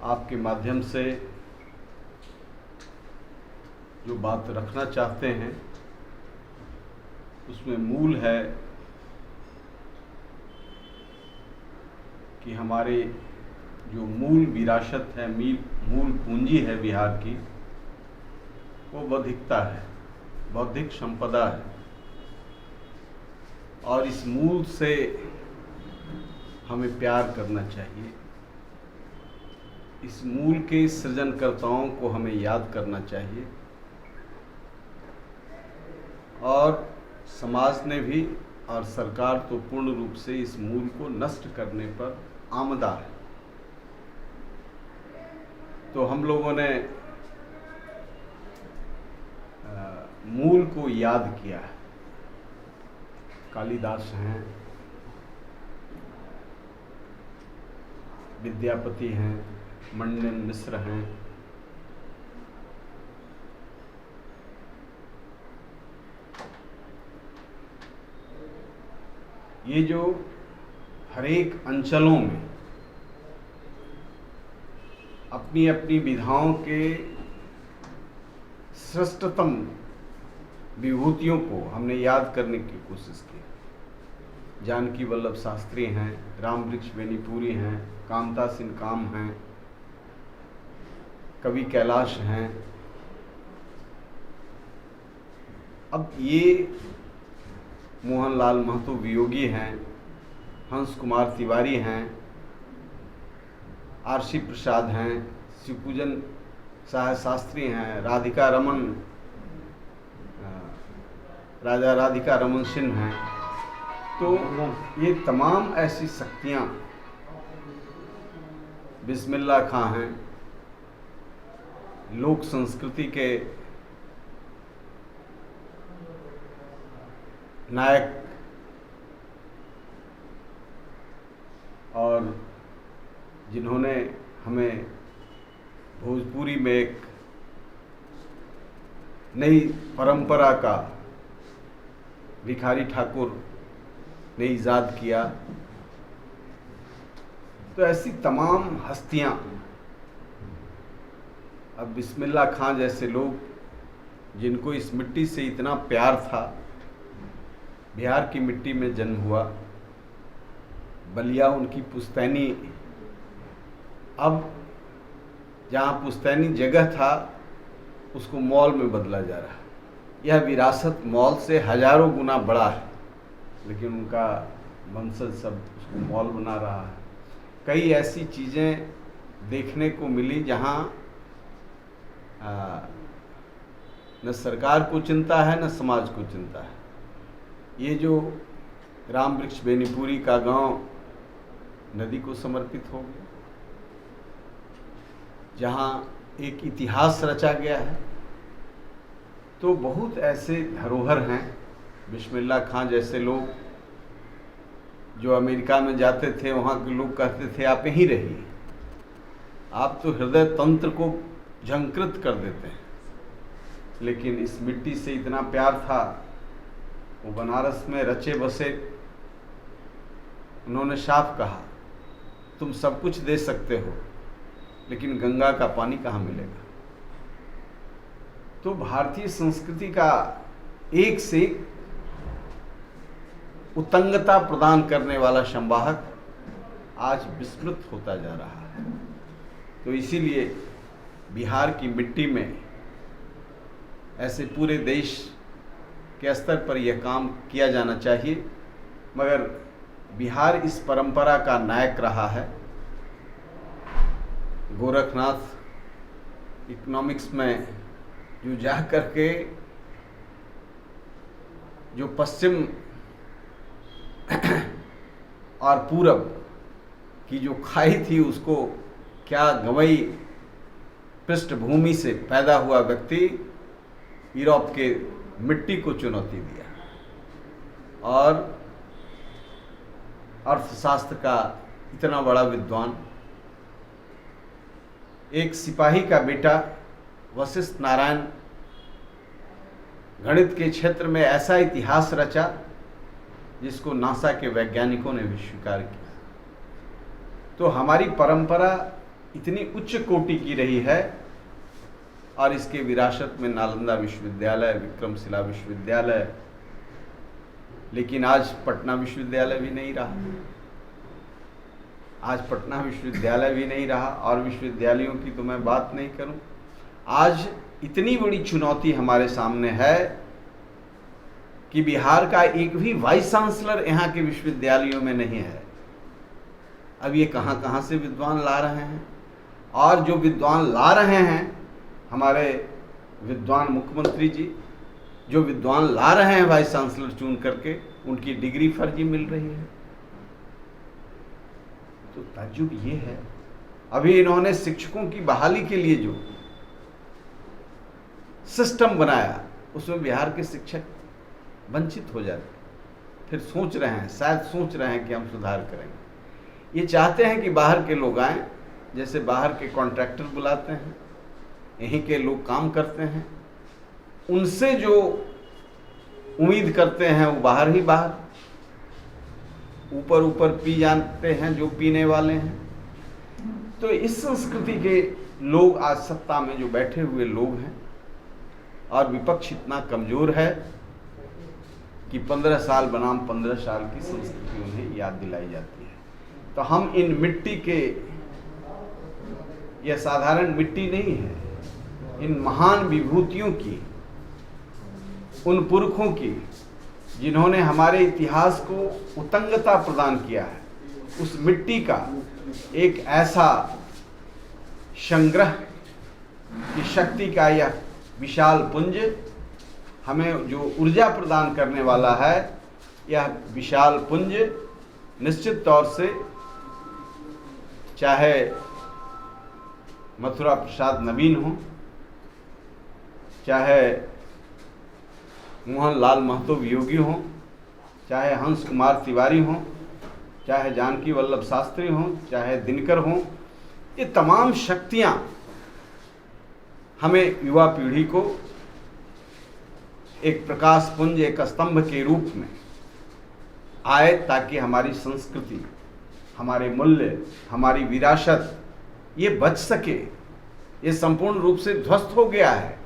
आपके माध्यम से जो बात रखना चाहते हैं उसमें मूल है कि हमारे जो मूल विरासत है, मूल पूंजी है बिहार की, वो बौद्धिकता है, बौद्धिक संपदा है। और इस मूल से हमें प्यार करना चाहिए। इस मूल के सृजनकर्ताओं को हमें याद करना चाहिए। और समाज ने भी और सरकार तो पूर्ण रूप से इस मूल को नष्ट करने पर आमदा है। तो हम लोगों ने मूल को याद किया है। कालिदास हैं, विद्यापति हैं, मंडन मिश्र हैं, ये जो हरेक अंचलों में अपनी अपनी विधाओं के श्रेष्ठतम विभूतियों को हमने याद करने की कोशिश की। जानकी वल्लभ शास्त्री हैं, रामवृक्ष बेनीपुरी हैं, कामता सिंह काम हैं, कवि कैलाश हैं। अब ये मोहनलाल महतो वियोगी हैं, हंस कुमार तिवारी हैं, आरसी प्रसाद हैं, शिवपूजन साह शास्त्री हैं, राजा राधिका रमन सिंह हैं। तो ये तमाम ऐसी शक्तियाँ, बिस्मिल्लाह खां हैं, लोक संस्कृति के नायक, और जिन्होंने हमें भोजपुरी में एक नई परंपरा का भिखारी ठाकुर ने ईजाद किया। तो ऐसी तमाम हस्तियां, अब बिस्मिल्लाह खां जैसे लोग जिनको इस मिट्टी से इतना प्यार था, बिहार की मिट्टी में जन्म हुआ, बलिया उनकी पुश्तैनी, अब जहाँ पुश्तैनी जगह था उसको मॉल में बदला जा रहा है। यह विरासत मॉल से हजारों गुना बड़ा है, लेकिन उनका वंशज सब उसको मॉल बना रहा है। कई ऐसी चीज़ें देखने को मिली जहाँ न सरकार को चिंता है न समाज को चिंता है। ये जो रामवृक्ष बेनीपुरी का गांव नदी को समर्पित हो गया, जहाँ एक इतिहास रचा गया है। तो बहुत ऐसे धरोहर हैं। बिस्मिल्लाह खां जैसे लोग जो अमेरिका में जाते थे, वहाँ के लोग कहते थे आप यहीं रहिए, आप तो हृदय तंत्र को झंकृत कर देते हैं। लेकिन इस मिट्टी से इतना प्यार था, वो बनारस में रचे बसे। उन्होंने साफ कहा, तुम सब कुछ दे सकते हो लेकिन गंगा का पानी कहाँ मिलेगा। तो भारतीय संस्कृति का एक से एक उत्तंगता प्रदान करने वाला संवाहक आज विस्मृत होता जा रहा है। तो इसीलिए बिहार की मिट्टी में ऐसे पूरे देश के स्तर पर यह काम किया जाना चाहिए। मगर बिहार इस परंपरा का नायक रहा है। गोरखनाथ इकोनॉमिक्स में जो जा करके जो पश्चिम और पूरब की जो खाई थी उसको क्या गंवई पृष्ठभूमि से पैदा हुआ व्यक्ति यूरोप के मिट्टी को चुनौती दिया और अर्थशास्त्र का इतना बड़ा विद्वान, एक सिपाही का बेटा वशिष्ठ नारायण गणित के क्षेत्र में ऐसा इतिहास रचा जिसको नासा के वैज्ञानिकों ने भी स्वीकार किया। तो हमारी परंपरा इतनी उच्च कोटि की रही है, और इसके विरासत में नालंदा विश्वविद्यालय, विक्रमशिला विश्वविद्यालय, लेकिन आज पटना विश्वविद्यालय भी नहीं रहा। आज पटना विश्वविद्यालय भी नहीं रहा, और विश्वविद्यालयों की तो मैं बात नहीं करूं। आज इतनी बड़ी चुनौती हमारे सामने है कि बिहार का एक भी वाइस चांसलर यहाँ के विश्वविद्यालयों में नहीं है। अब ये कहाँ कहाँ से विद्वान ला रहे हैं, और जो विद्वान ला रहे हैं, हमारे विद्वान मुख्यमंत्री जी जो विद्वान ला रहे हैं वाइस चांसलर चुन करके, उनकी डिग्री फर्जी मिल रही है। तो ताज्जुब ये है, अभी इन्होंने शिक्षकों की बहाली के लिए जो सिस्टम बनाया, उसमें बिहार के शिक्षक वंचित हो जाते, फिर सोच रहे हैं, शायद सोच रहे हैं कि हम सुधार करेंगे। ये चाहते हैं कि बाहर के लोग आएं, जैसे बाहर के कॉन्ट्रैक्टर बुलाते हैं, यहीं के लोग काम करते हैं, उनसे जो उम्मीद करते हैं वो बाहर ही बाहर, ऊपर ऊपर पी जानते हैं जो पीने वाले हैं। तो इस संस्कृति के लोग आज सत्ता में जो बैठे हुए लोग हैं, और विपक्ष इतना कमजोर है कि 15 साल बनाम 15 साल की संस्कृति उन्हें याद दिलाई जाती है। तो हम इन मिट्टी के, यह साधारण मिट्टी नहीं है, इन महान विभूतियों की, उन पुरखों की जिन्होंने हमारे इतिहास को उतंगता प्रदान किया है, उस मिट्टी का एक ऐसा संग्रह की शक्ति का यह विशाल पुंज हमें जो ऊर्जा प्रदान करने वाला है, यह विशाल पुंज निश्चित तौर से, चाहे मथुरा प्रसाद नवीन हो, चाहे मोहनलाल महतो वियोगी हो, चाहे हंस कुमार तिवारी हो, चाहे जानकी वल्लभ शास्त्री हो, चाहे दिनकर हो, ये तमाम शक्तियां हमें युवा पीढ़ी को एक प्रकाश पुंज, एक स्तंभ के रूप में आए, ताकि हमारी संस्कृति, हमारे मूल्य, हमारी विरासत ये बच सके। ये संपूर्ण रूप से ध्वस्त हो गया है।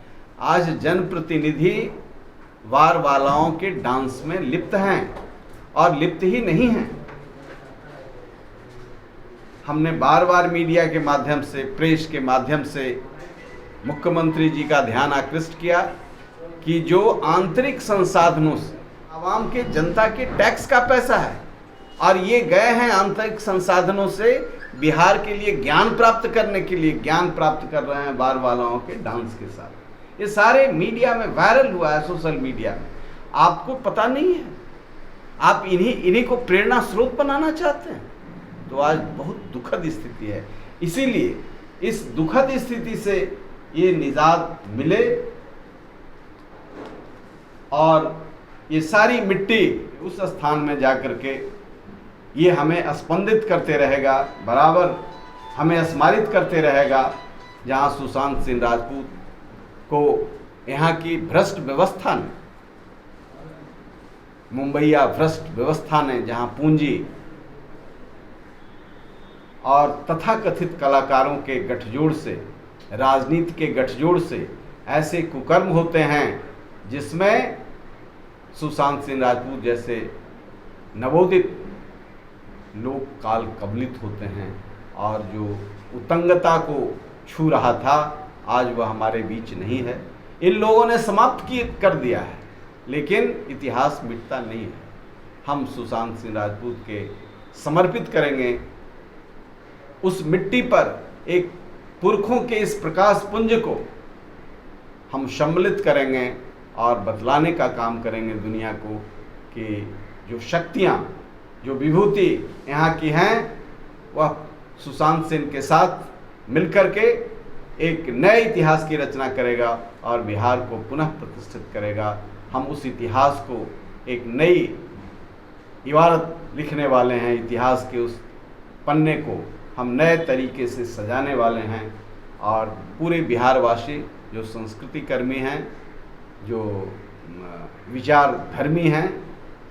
आज जनप्रतिनिधि वार वालाओं के डांस में लिप्त हैं, और लिप्त ही नहीं हैं। हमने बार बार मीडिया के माध्यम से, प्रेस के माध्यम से मुख्यमंत्री जी का ध्यान आकृष्ट किया कि जो आंतरिक संसाधनों से, आवाम के, जनता के टैक्स का पैसा है, और ये गए हैं आंतरिक संसाधनों से बिहार के लिए ज्ञान प्राप्त करने के लिए, ज्ञान प्राप्त कर रहे हैं बार वालाओं के डांस के साथ। ये सारे मीडिया में वायरल हुआ है, सोशल मीडिया में। आपको पता नहीं है, आप इन्हीं को प्रेरणा स्रोत बनाना चाहते हैं। तो आज बहुत दुखद स्थिति है। इसीलिए इस दुखद स्थिति से ये निजात मिले, और ये सारी मिट्टी उस स्थान में जाकर के ये हमें स्पंदित करते रहेगा, बराबर हमें स्मारित करते रहेगा, जहाँ सुशांत सिंह राजपूत को यहाँ की भ्रष्ट व्यवस्था ने, मुंबईया भ्रष्ट व्यवस्था ने, जहाँ पूंजी और तथाकथित कलाकारों के गठजोड़ से, राजनीति के गठजोड़ से ऐसे कुकर्म होते हैं जिसमें सुशांत सिंह राजपूत जैसे नवोदित लोग काल कबलित होते हैं, और जो उतंगता को छू रहा था आज वह हमारे बीच नहीं है। इन लोगों ने समाप्त कर दिया है, लेकिन इतिहास मिटता नहीं है। हम सुशांत सिंह राजपूत के समर्पित करेंगे उस मिट्टी पर एक पुरखों के इस प्रकाश पुंज को हम सम्मिलित करेंगे, और बतलाने का काम करेंगे दुनिया को कि जो शक्तियाँ, जो विभूति यहाँ की हैं, वह सुशांत सिंह के साथ मिलकर के एक नए इतिहास की रचना करेगा और बिहार को पुनः प्रतिष्ठित करेगा। हम उस इतिहास को एक नई इबारत लिखने वाले हैं। इतिहास के उस पन्ने को हम नए तरीके से सजाने वाले हैं, और पूरे बिहारवासी जो संस्कृति कर्मी हैं, जो विचार धर्मी हैं,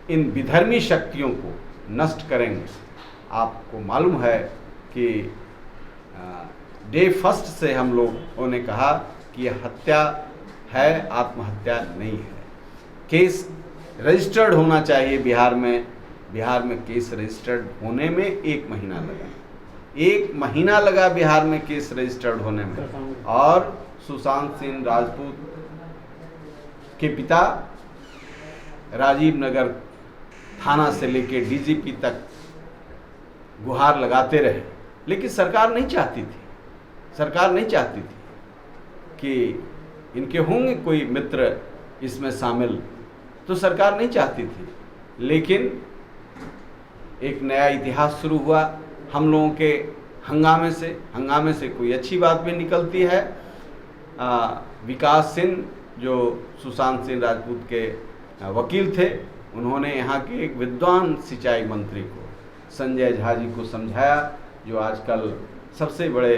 इन विधर्मी शक्तियों को नष्ट करेंगे। आपको मालूम है कि डे फर्स्ट से हम लोगों ने कहा कि यह हत्या है, आत्महत्या नहीं है। केस रजिस्टर्ड होना चाहिए बिहार में केस रजिस्टर्ड होने में 1 महीना लगा। 1 महीना लगा बिहार में केस रजिस्टर्ड होने में। और सुशांत सिंह राजपूत के पिता राजीव नगर थाना से लेकर डीजीपी तक गुहार लगाते रहे, लेकिन सरकार नहीं चाहती थी कि इनके होंगे कोई मित्र इसमें शामिल, तो सरकार नहीं चाहती थी। लेकिन एक नया इतिहास शुरू हुआ हम लोगों के हंगामे से कोई अच्छी बात भी निकलती है। विकास सिंह जो सुशांत सिंह राजपूत के वकील थे, उन्होंने यहाँ के एक विद्वान सिंचाई मंत्री को, संजय झा जी को समझाया, जो आजकल सबसे बड़े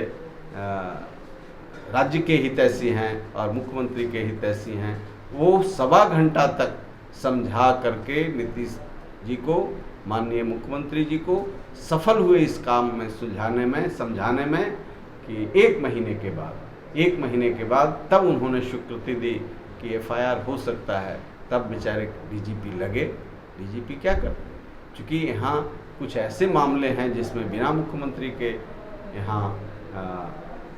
राज्य के हितैषी हैं और मुख्यमंत्री के हितैषी हैं। वो 1.25 घंटा तक समझा करके नीतीश जी को, माननीय मुख्यमंत्री जी को सफल हुए इस काम में सुलझाने में, समझाने में, कि 1 महीने के बाद तब उन्होंने स्वीकृति दी कि FIR हो सकता है। तब बेचारे डीजीपी लगे। डीजीपी क्या करते, क्योंकि यहाँ कुछ ऐसे मामले हैं जिसमें बिना मुख्यमंत्री के यहाँ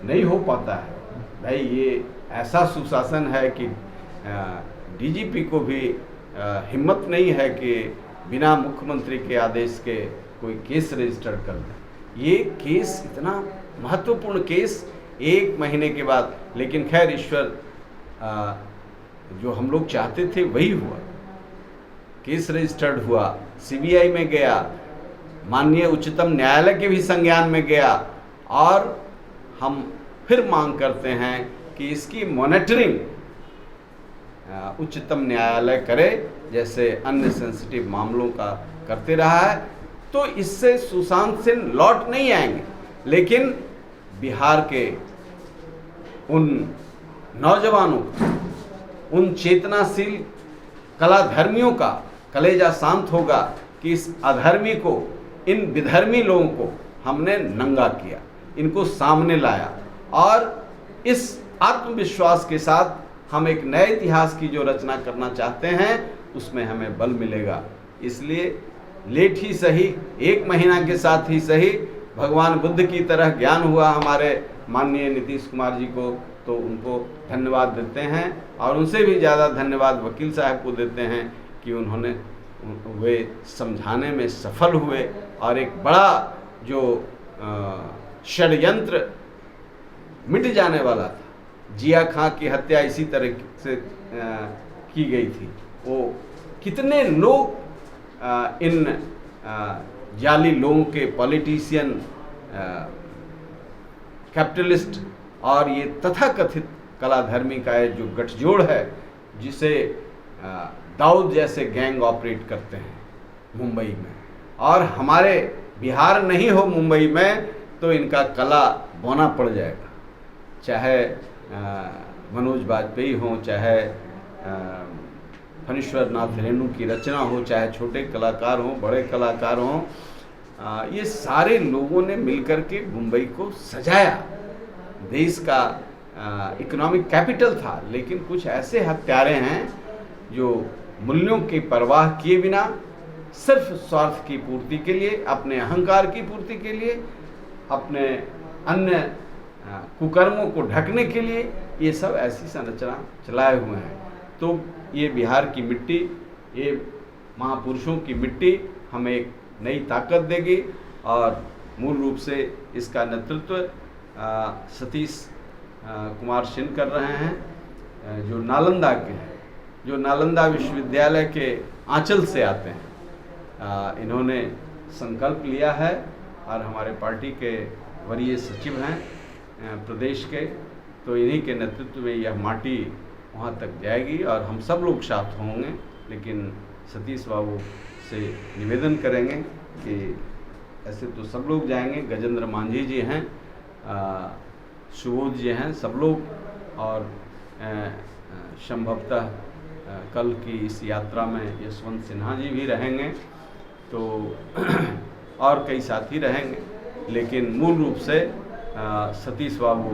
नहीं हो पाता है। भाई ये ऐसा सुशासन है कि डीजीपी को भी हिम्मत नहीं है कि बिना मुख्यमंत्री के आदेश के कोई केस रजिस्टर कर दे। ये केस इतना महत्वपूर्ण केस 1 महीने के बाद, लेकिन खैर ईश्वर जो हम लोग चाहते थे वही हुआ। केस रजिस्टर्ड हुआ, CBI में गया, माननीय उच्चतम न्यायालय के भी संज्ञान में गया, और हम फिर मांग करते हैं कि इसकी मॉनिटरिंग उच्चतम न्यायालय करे, जैसे अन्य सेंसिटिव मामलों का करते रहा है। तो इससे सुशांत सिंह लौट नहीं आएंगे, लेकिन बिहार के उन नौजवानों, उन चेतनाशील कलाधर्मियों का कलेजा शांत होगा कि इस अधर्मी को, इन विधर्मी लोगों को हमने नंगा किया, इनको सामने लाया, और इस आत्मविश्वास के साथ हम एक नए इतिहास की जो रचना करना चाहते हैं उसमें हमें बल मिलेगा। इसलिए लेट ही सही, 1 महीना के साथ ही सही, भगवान बुद्ध की तरह ज्ञान हुआ हमारे माननीय नीतीश कुमार जी को, तो उनको धन्यवाद देते हैं। और उनसे भी ज़्यादा धन्यवाद वकील साहब को देते हैं कि उन्होंने वे समझाने में सफल हुए, और एक बड़ा जो षड्यंत्र मिट जाने वाला था, जिया खां की हत्या इसी तरह से की गई थी। वो कितने लोग इन जाली लोगों के, पॉलिटिशियन, कैपिटलिस्ट और ये तथाकथित कलाधर्मी का जो गठजोड़ है, जिसे दाऊद जैसे गैंग ऑपरेट करते हैं मुंबई में, और हमारे बिहार नहीं हो मुंबई में तो इनका कला बौना पड़ जाएगा। चाहे मनोज बाजपेयी हो, चाहे फणीश्वर नाथ रेणु की रचना हो, चाहे छोटे कलाकार हों, बड़े कलाकार हों, ये सारे लोगों ने मिलकर के मुंबई को सजाया। देश का इकोनॉमिक कैपिटल था, लेकिन कुछ ऐसे हत्यारे हैं जो मूल्यों की परवाह किए बिना सिर्फ स्वार्थ की पूर्ति के लिए, अपने अहंकार की पूर्ति के लिए, अपने अन्य कुकर्मों को ढकने के लिए ये सब ऐसी संरचना चलाए हुए हैं। तो ये बिहार की मिट्टी, ये महापुरुषों की मिट्टी हमें एक नई ताकत देगी, और मूल रूप से इसका नेतृत्व सतीश कुमार सिंह कर रहे हैं, जो नालंदा के हैं, जो नालंदा विश्वविद्यालय के आंचल से आते हैं। इन्होंने संकल्प लिया है, और हमारे पार्टी के वरीय सचिव हैं प्रदेश के, तो इन्हीं के नेतृत्व में यह माटी वहाँ तक जाएगी, और हम सब लोग साथ होंगे। लेकिन सतीश बाबू से निवेदन करेंगे कि ऐसे तो सब लोग जाएंगे, गजेंद्र मांझी जी हैं, सुबोध जी हैं, सब लोग, और संभवतः कल की इस यात्रा में यशवंत सिन्हा जी भी रहेंगे, तो और कई साथी रहेंगे। लेकिन मूल रूप से सतीश बाबू